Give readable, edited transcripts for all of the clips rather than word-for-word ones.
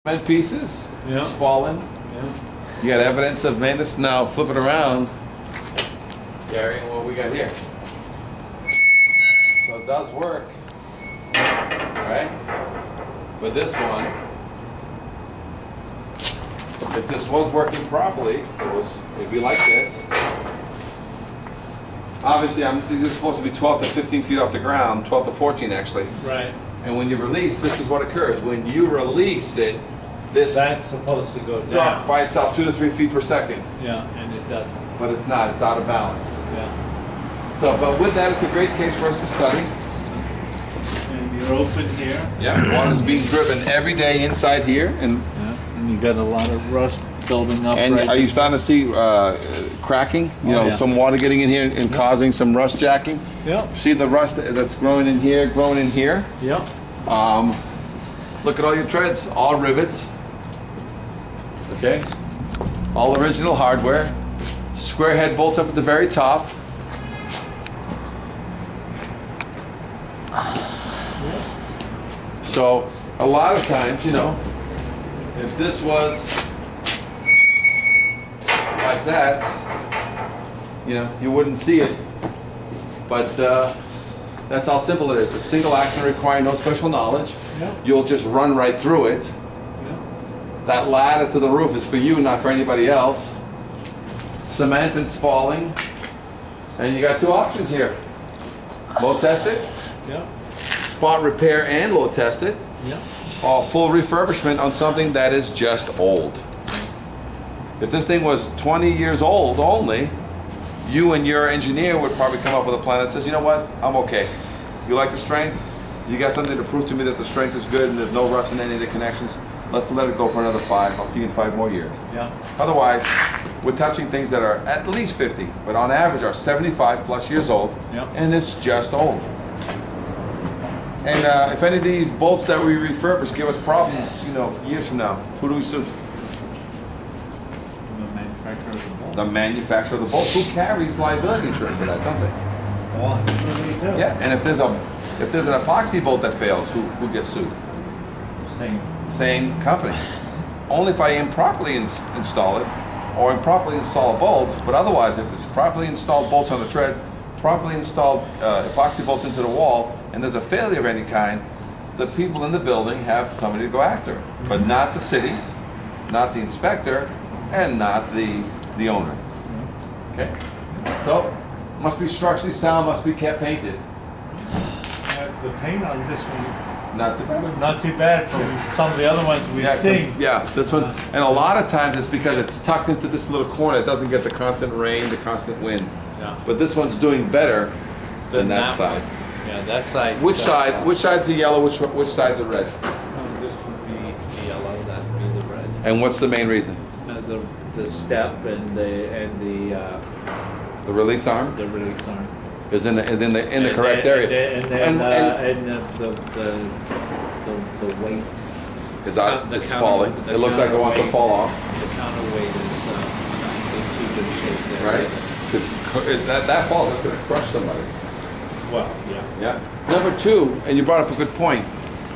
cement pieces, Yeah. Spaulding. Yeah. You got evidence of maintenance. Now flip it around, Gary, and what we got here. So it does work, right? But this one, if this was working properly, it'd be like this. Obviously, these are supposed to be 12 to 15 feet off the ground, 12 to 14 actually. Right. And when you release, this is what occurs. When you release it, this That's supposed to go drop down. by itself 2 to 3 feet per second. Yeah, and it doesn't. But it's not, it's out of balance. Yeah. So, but with that, it's a great case for us to study. And you're open here. Yeah, water's being driven every day inside here, and Yeah. And you got a lot of rust building up. and right are you starting to see cracking? You know, yeah. some water getting in here and causing some rust jacking. Yep. See the rust that's growing in here, growing in here. Yep. Look at all your treads, all rivets. Okay, all original hardware. Square head bolts up at the very top. So a lot of times, you know, if this was like that, you know, you wouldn't see it. But that's how simple it is. A single action requiring no special knowledge. Yep. You'll just run right through it. Yep. That ladder to the roof is for you, not for anybody else. Cement and spalling. And you got two options here. Low tested, Yep. spot repair and low tested, Yep. or full refurbishment on something that is just old. If this thing was 20 years old only, you and your engineer would probably come up with a plan that says, you know what, I'm okay. You like the strength? You got something to prove to me that the strength is good and there's no rust in any of the connections? Let's let it go for another 5. I'll see you in 5 more years. Yeah. Otherwise, we're touching things that are at least 50, but on average are 75 plus years old, Yep. and it's just old. And if any of these bolts that we refurbish give us problems, you know, years from now, who do we sue? The manufacturer of the bolt. The manufacturer of the bolts, who carries liability insurance for that, don't they? Well, they do. Yeah, and if there's an epoxy bolt that fails, who gets sued? Same. Same company. Only if I improperly install it, or improperly install a bolt, but otherwise, if it's properly installed bolts on the treads, properly installed epoxy bolts into the wall, and there's a failure of any kind, the people in the building have somebody to go after. But not the city, not the inspector, and not the owner. Okay? So, must be structurally sound, must be kept painted. The paint on this one, Not too bad. not too bad from some of the other ones we've seen. Yeah, this one, and a lot of times it's because it's tucked into this little corner. It doesn't get the constant rain, the constant wind. Yeah. But this one's doing better than that side. one. Yeah, that side. Which side? Which side's the yellow? Which side's the red? This would be the yellow, that would be the red. And what's the main reason? The step and the The release arm release arm. is in the correct area. And then the weight. Is the it's counter- falling. the It looks like it wants to counterweight. fall off, The counterweight is in too good shape there. right? 'Cause that falls, it's gonna crush somebody. Well, yeah. Yeah. Number 2, and you brought up a good point.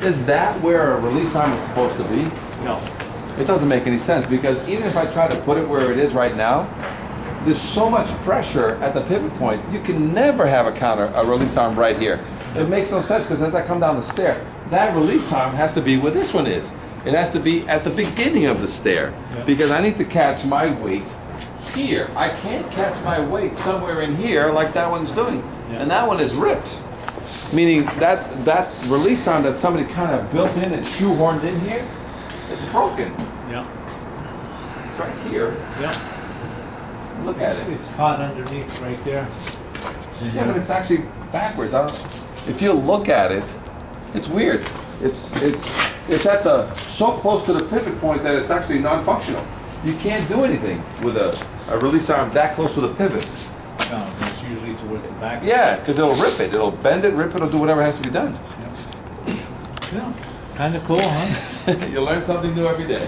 Is that where a release arm is supposed to be? No. It doesn't make any sense, because even if I try to put it where it is right now, there's so much pressure at the pivot point, you can never have a release arm right here. It makes no sense, because as I come down the stair, that release arm has to be where this one is. It has to be at the beginning of the stair, Yeah. because I need to catch my weight here. I can't catch my weight somewhere in here like that one's doing. Yeah. And that one is ripped. Meaning that release arm that somebody kind of built in and shoehorned in here, it's broken. Yeah. It's right here. Yeah. Look at it. It's caught underneath right there. Yeah, but it's actually backwards. If you look at it, it's weird. It's at so close to the pivot point that it's actually non-functional. You can't do anything with a release arm that close to the pivot. No, it's usually towards the back. Yeah, because it'll rip it. It'll bend it, rip it, it'll do whatever has to be done. Yeah. Kind of cool, huh? You learn something new every day.